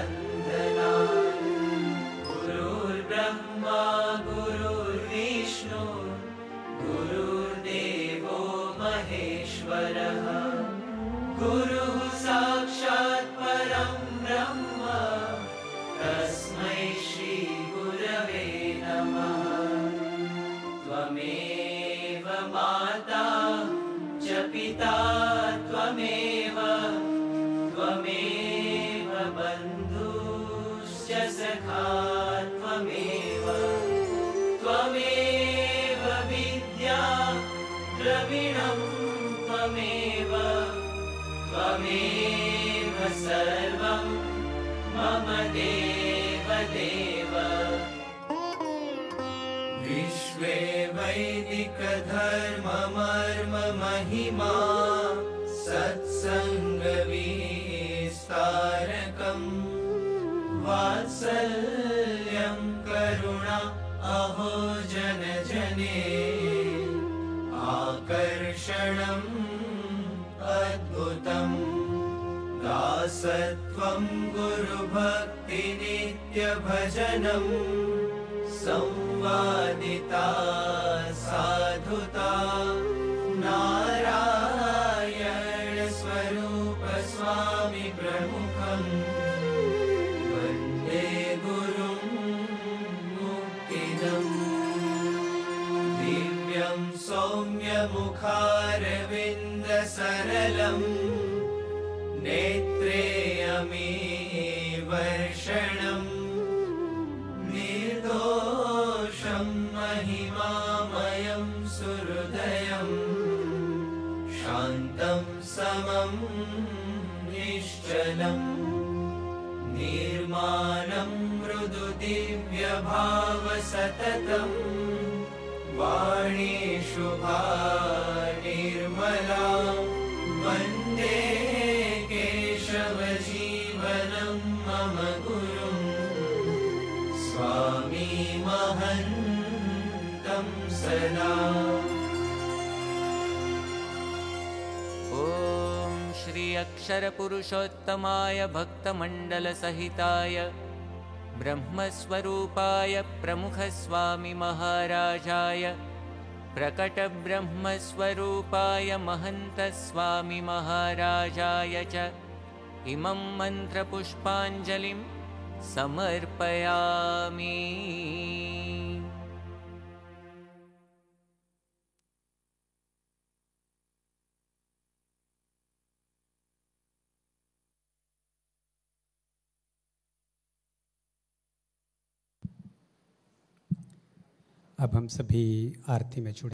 वन्दना। गुरुर्ब्रह्मा गुरुर्विष्णु गुरुर्देवो महेश्वरः। गुरुः साक्षात् परं ब्रह्म तस्मै श्री गुरवे नमः। त्वमेव माता च पिता त्वमेव बन्धुश्च सखा त्वमेव विद्या द्रविणं त्वमेव सर्वं मम देवदेव। विश्वे वैदिकधर्ममर्म महिमा सत्सङ्गविस्तारकम् वात्सल्यं करुणा अहो जनजने आकर्षणम् अद्भुतम्। दासत्वं गुरुभक्तिनित्यभजनम् संवादिता साधुता नारायण स्वरूप स्वामी प्रमुखम् वन्दे गुरुं मुक्तिदम्। दिव्यं सौम्यमुखारविन्द सरलम् नेत्रे अमीवर्षणम् निर्दोषं महिमामयं सुहृदयम् शान्तं समं निश्चलम् निर्माणं मृदु दिव्यभाव सततम् वाणी शुभा निर्मला वन्दे केशवजीवनं मम गुरुं स्वामी महन्तं सदा। ॐ श्री अक्षरपुरुषोत्तमाय भक्तमण्डलसहिताय ब्रह्मस्वरूपाय प्रमुखस्वामी महाराजाय प्रकटब्रह्मस्वरूपाय महन्तस्वामी महाराजाय च इमं मन्त्रपुष्पाञ्जलिं समर्पयामि। अब हम सभी आरती में जुड़े।